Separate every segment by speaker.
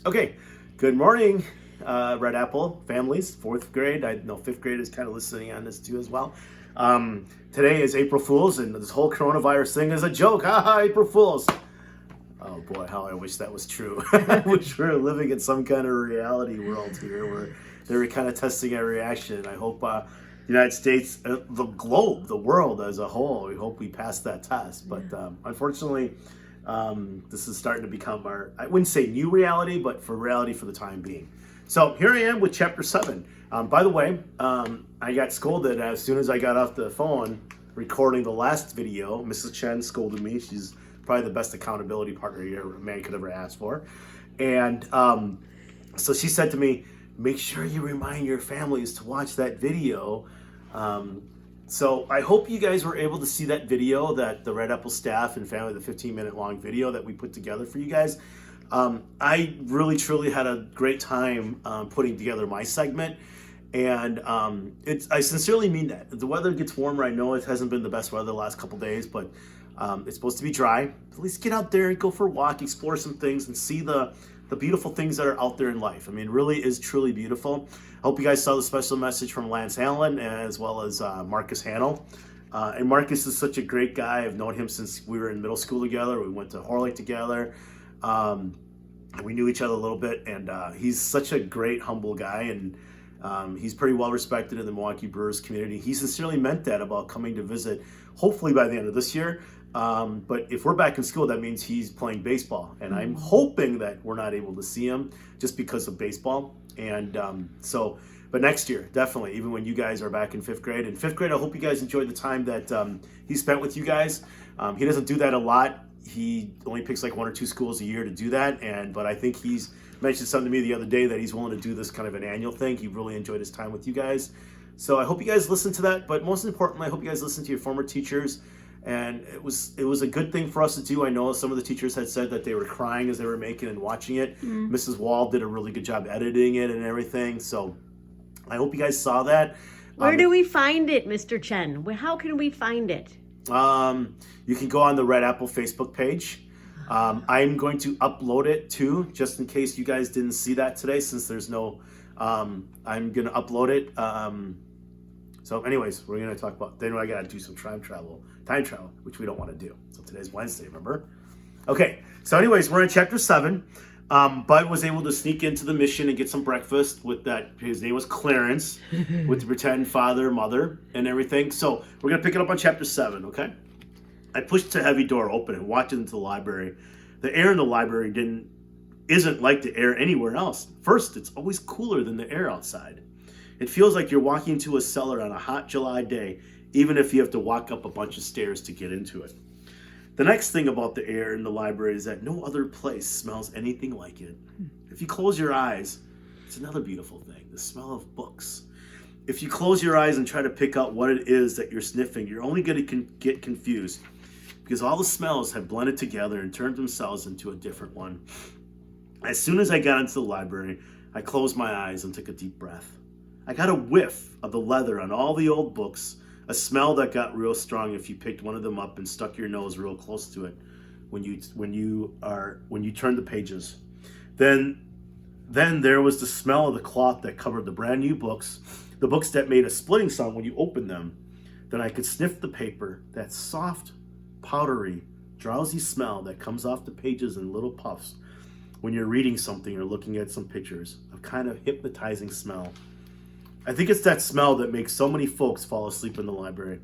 Speaker 1: Okay, good morning, Red Apple families, fourth grade. I know fifth grade is kind of listening on this too as well. Today is April Fool's, and this whole coronavirus thing is a joke. Ha ha, April Fool's. Oh boy, how I wish that was true. I wish we were living in some kind of reality world here where they were kind of testing our reaction. I hope the United States, the globe, the world as a whole, we hope we pass that test. But unfortunately, this is starting to become our, I wouldn't say new reality, but for reality for the time being. So here I am with chapter 7. By the way, I got scolded as soon as I got off the phone recording the last video. Mrs. Chen scolded me. She's probably the best accountability partner a man could ever ask for. And so she said to me, make sure you remind your families to watch that video. So I hope you guys were able to see that video, that the Red Apple staff and family, the 15-minute long video that we put together for you guys. I really, truly had a great time putting together my segment. And I sincerely mean that. The weather gets warmer. I know it hasn't been the best weather the last couple days, but it's supposed to be dry. At least get out there and go for a walk, explore some things, and see the beautiful things that are out there in life. I mean, it really is truly beautiful. I hope you guys saw the special message from Lance Allen as well as Marcus Hannell. And Marcus is such a great guy. I've known him since we were in middle school together. We went to Horlick together. We knew each other a little bit, and he's such a great, humble guy, and he's pretty well respected in the Milwaukee Brewers community. He sincerely meant that about coming to visit, hopefully by the end of this year. But if we're back in school, that means he's playing baseball, and I'm hoping that we're not able to see him just because of baseball. And but next year, definitely, even when you guys are back in fifth grade. In fifth grade, I hope you guys enjoyed the time that he spent with you guys. He doesn't do that a lot. He only picks like 1 or 2 schools a year to do that. But I think he's mentioned something to me the other day that he's willing to do this kind of an annual thing. He really enjoyed his time with you guys. So I hope you guys listen to that. But most importantly, I hope you guys listen to your former teachers. And it was a good thing for us to do. I know some of the teachers had said that they were crying as they were making and watching it. Mrs. Wall did a really good job editing it and everything. So I hope you guys saw that.
Speaker 2: Where do we find it, Mr. Chen? How can we find it?
Speaker 1: You can go on the Red Apple Facebook page. I'm going to upload it too, just in case you guys didn't see that today, since there's no, I'm going to upload it. So anyways, we're going to talk about, then I got to do some time travel, which we don't want to do. So today's Wednesday, remember? Okay, so anyways, we're in chapter 7. Bud was able to sneak into the mission and get some breakfast with that. His name was Clarence, with the pretend father, mother, and everything. So we're going to pick it up on chapter 7, okay? I pushed the heavy door open and walked into the library. The air in the library isn't like the air anywhere else. First, it's always cooler than the air outside. It feels like you're walking into a cellar on a hot July day, even if you have to walk up a bunch of stairs to get into it. The next thing about the air in the library is that no other place smells anything like it. If you close your eyes, it's another beautiful thing, the smell of books. If you close your eyes and try to pick out what it is that you're sniffing, you're only going to get confused, because all the smells have blended together and turned themselves into a different one. As soon as I got into the library, I closed my eyes and took a deep breath. I got a whiff of the leather on all the old books, a smell that got real strong if you picked one of them up and stuck your nose real close to it when you turned the pages. Then there was the smell of the cloth that covered the brand new books, the books that made a splitting sound when you opened them. Then I could sniff the paper, that soft, powdery, drowsy smell that comes off the pages in little puffs when you're reading something or looking at some pictures, a kind of hypnotizing smell. I think it's that smell that makes so many folks fall asleep in the library.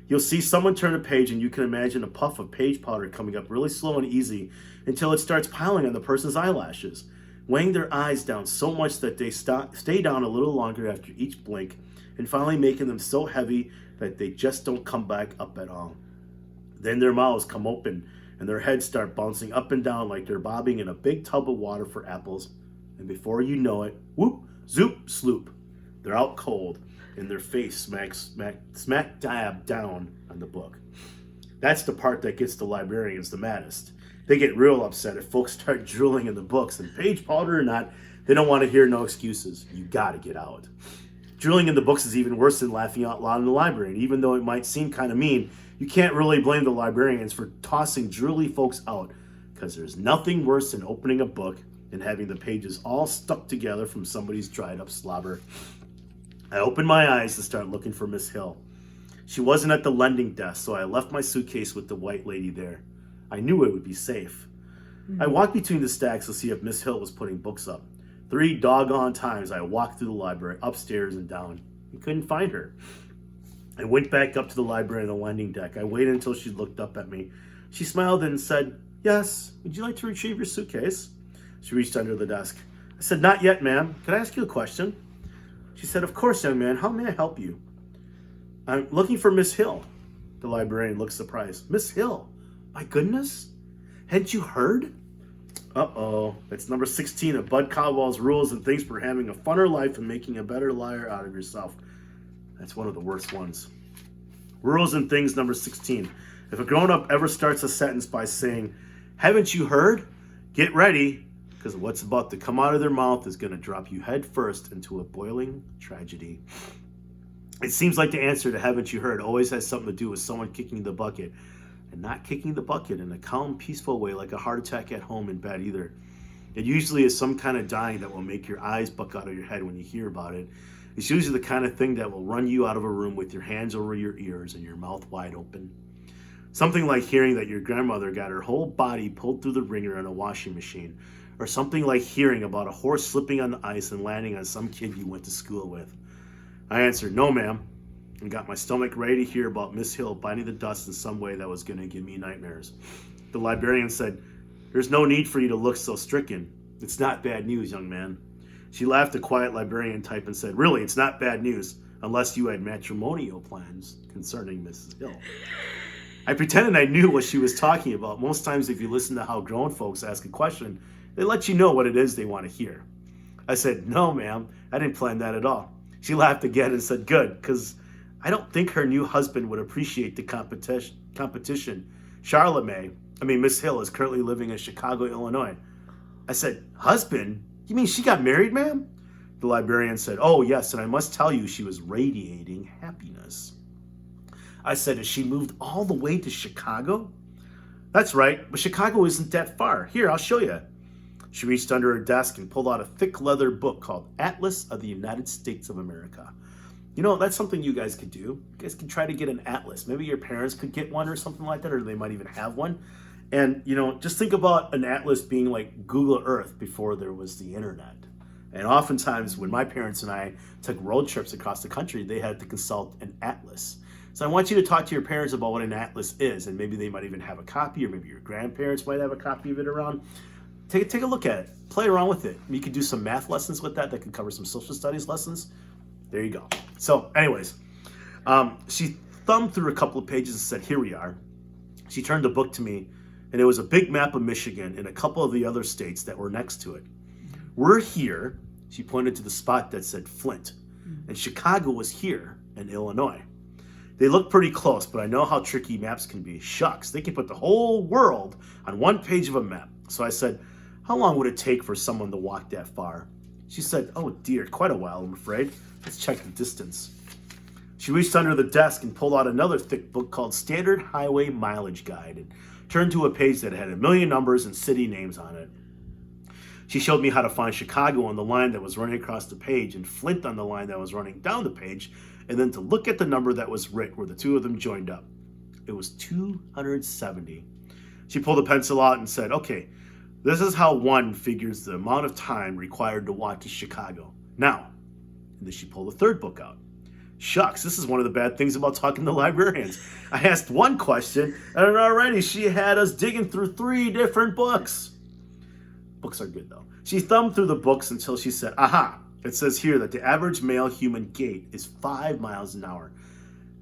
Speaker 1: You'll see someone turn a page and you can imagine a puff of page powder coming up really slow and easy until it starts piling on the person's eyelashes, weighing their eyes down so much that they stay down a little longer after each blink, and finally making them so heavy that they just don't come back up at all. Then their mouths come open and their heads start bouncing up and down like they're bobbing in a big tub of water for apples. And before you know it, whoop, zoop, sloop, they're out cold and their face smack dab down on the book. That's the part that gets the librarians the maddest. They get real upset if folks start drooling in the books, and page powder or not, they don't want to hear no excuses. You gotta get out. Drooling in the books is even worse than laughing out loud in the library. And even though it might seem kind of mean, you can't really blame the librarians for tossing drooly folks out, because there's nothing worse than opening a book and having the pages all stuck together from somebody's dried up slobber. I opened my eyes to start looking for Miss Hill. She wasn't at the lending desk, so I left my suitcase with the white lady there. I knew it would be safe. I walked between the stacks to see if Miss Hill was putting books up. 3 doggone times I walked through the library, upstairs and down, and couldn't find her. I went back up to the library and the lending deck. I waited until she looked up at me. She smiled and said, "Yes, would you like to retrieve your suitcase?" She reached under the desk. I said, "Not yet, ma'am. Can I ask you a question?" She said, "Of course, young man. How may I help you?" "I'm looking for Miss Hill." The librarian looked surprised. "Miss Hill? My goodness. Hadn't you heard?" Uh-oh. It's number 16 of Bud Caldwell's Rules and Things for Having a Funner Life and Making a Better Liar Out of Yourself. That's one of the worst ones. Rules and Things number 16. If a grown-up ever starts a sentence by saying, "Haven't you heard?" get ready, because what's about to come out of their mouth is going to drop you head first into a boiling tragedy. It seems like the answer to "haven't you heard" always has something to do with someone kicking the bucket, and not kicking the bucket in a calm, peaceful way like a heart attack at home in bed either. It usually is some kind of dying that will make your eyes buck out of your head when you hear about it. It's usually the kind of thing that will run you out of a room with your hands over your ears and your mouth wide open. Something like hearing that your grandmother got her whole body pulled through the ringer in a washing machine, or something like hearing about a horse slipping on the ice and landing on some kid you went to school with. I answered, "No, ma'am," and got my stomach ready to hear about Miss Hill biting the dust in some way that was going to give me nightmares. The librarian said, "There's no need for you to look so stricken. It's not bad news, young man." She laughed a quiet librarian type and said, "Really, it's not bad news, unless you had matrimonial plans concerning Mrs. Hill." I pretended I knew what she was talking about. Most times if you listen to how grown folks ask a question, they let you know what it is they want to hear. I said, "No, ma'am, I didn't plan that at all." She laughed again and said, "Good, because I don't think her new husband would appreciate the competition. Miss Hill is currently living in Chicago, Illinois." I said, "Husband? You mean she got married, ma'am?" The librarian said, "Oh, yes, and I must tell you she was radiating happiness." I said, "Has she moved all the way to Chicago?" "That's right, but Chicago isn't that far. Here, I'll show you." She reached under her desk and pulled out a thick leather book called Atlas of the United States of America. You know, that's something you guys could do. You guys could try to get an atlas. Maybe your parents could get one or something like that, or they might even have one. And, just think about an atlas being like Google Earth before there was the internet. And oftentimes when my parents and I took road trips across the country, they had to consult an atlas. So I want you to talk to your parents about what an atlas is, and maybe they might even have a copy, or maybe your grandparents might have a copy of it around. Take a look at it. Play around with it. You could do some math lessons with that. That could cover some social studies lessons. There you go. So anyways, she thumbed through a couple of pages and said, "Here we are." She turned the book to me, and it was a big map of Michigan and a couple of the other states that were next to it. "We're here," she pointed to the spot that said Flint, and Chicago was here in Illinois. They look pretty close, but I know how tricky maps can be. Shucks, they can put the whole world on one page of a map. So I said, "How long would it take for someone to walk that far?" She said, "Oh dear, quite a while, I'm afraid. Let's check the distance." She reached under the desk and pulled out another thick book called Standard Highway Mileage Guide and turned to a page that had a million numbers and city names on it. She showed me how to find Chicago on the line that was running across the page and Flint on the line that was running down the page, and then to look at the number that was writ where the two of them joined up. It was 270. She pulled a pencil out and said, "Okay, this is how one figures the amount of time required to walk to Chicago. Now," and then she pulled a third book out. Shucks, this is one of the bad things about talking to librarians. I asked one question, and already she had us digging through 3 different books. Books are good, though. She thumbed through the books until she said, "Aha, it says here that the average male human gait is 5 miles an hour.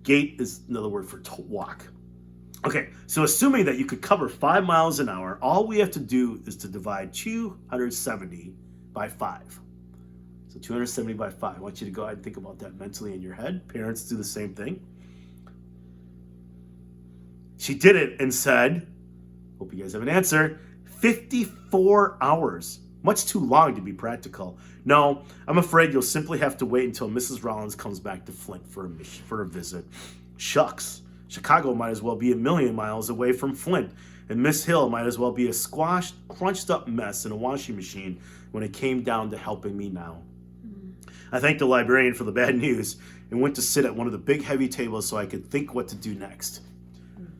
Speaker 1: Gait is another word for walk. Okay, so assuming that you could cover 5 miles an hour, all we have to do is to divide 270 by 5. So 270 by 5. I want you to go ahead and think about that mentally in your head. Parents do the same thing. She did it and said, hope you guys have an answer, 54 hours. Much too long to be practical. No, I'm afraid you'll simply have to wait until Mrs. Rollins comes back to Flint for a visit. Shucks, Chicago might as well be a million miles away from Flint. And Miss Hill might as well be a squashed, crunched up mess in a washing machine when it came down to helping me now. I thanked the librarian for the bad news and went to sit at one of the big heavy tables so I could think what to do next.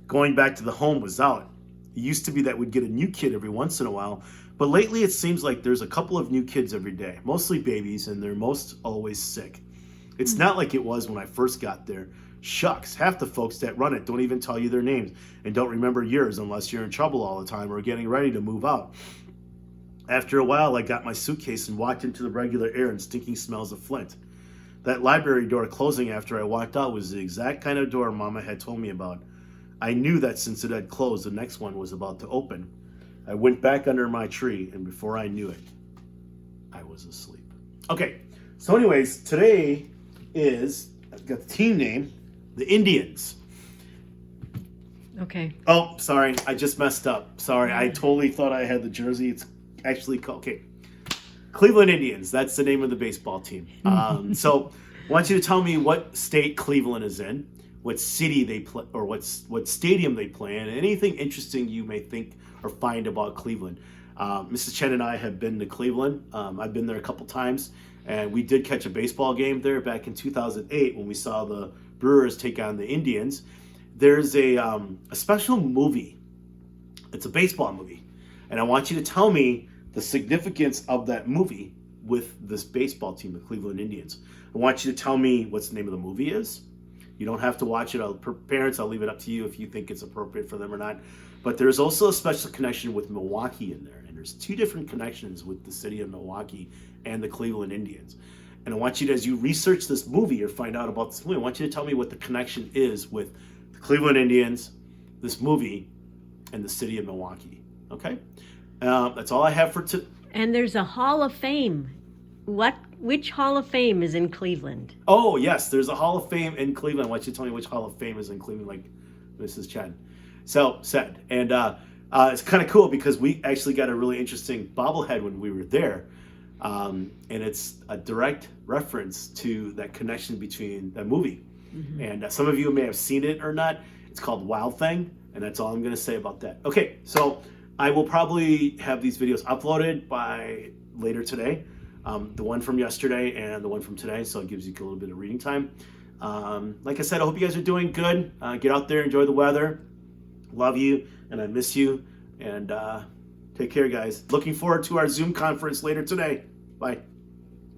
Speaker 1: Going back to the home was out. It used to be that we'd get a new kid every once in a while, but lately it seems like there's a couple of new kids every day, mostly babies, and they're most always sick. It's not like it was when I first got there. Shucks, half the folks that run it don't even tell you their names and don't remember yours unless you're in trouble all the time or getting ready to move out. After a while, I got my suitcase and walked into the regular air and stinking smells of Flint. That library door closing after I walked out was the exact kind of door Mama had told me about. I knew that since it had closed, the next one was about to open. I went back under my tree, and before I knew it, I was asleep. Okay, so anyways, today I've got the team name, the Indians.
Speaker 2: Okay.
Speaker 1: Oh, sorry, I just messed up. Sorry, I totally thought I had the jersey. It's actually called, Cleveland Indians. That's the name of the baseball team. So I want you to tell me what state Cleveland is in, what city they play, or what stadium they play in, and anything interesting you may think or find about Cleveland. Mrs. Chen and I have been to Cleveland. I've been there a couple times, and we did catch a baseball game there back in 2008 when we saw the Brewers take on the Indians. There's a special movie. It's a baseball movie, and I want you to tell me the significance of that movie with this baseball team, the Cleveland Indians. I want you to tell me what the name of the movie is. You don't have to watch it. Parents, I'll leave it up to you if you think it's appropriate for them or not. But there's also a special connection with Milwaukee in there. And there's two different connections with the city of Milwaukee and the Cleveland Indians. And I want you to, as you research this movie or find out about this movie, I want you to tell me what the connection is with the Cleveland Indians, this movie, and the city of Milwaukee. Okay? That's all I have for today.
Speaker 2: And there's a Hall of Fame. Which Hall of Fame is in Cleveland?
Speaker 1: Oh, yes, there's a Hall of Fame in Cleveland. I want you to tell me which Hall of Fame is in Cleveland, like Mrs. Chen said. And it's kind of cool because we actually got a really interesting bobblehead when we were there. And it's a direct reference to that connection between that movie. Mm-hmm. And some of you may have seen it or not. It's called Wild Thing, and that's all I'm going to say about that. Okay, so I will probably have these videos uploaded by later today. The one from yesterday and the one from today, so it gives you a little bit of reading time. Like I said, I hope you guys are doing good. Get out there, enjoy the weather. Love you, and I miss you. And take care, guys. Looking forward to our Zoom conference later today. Bye.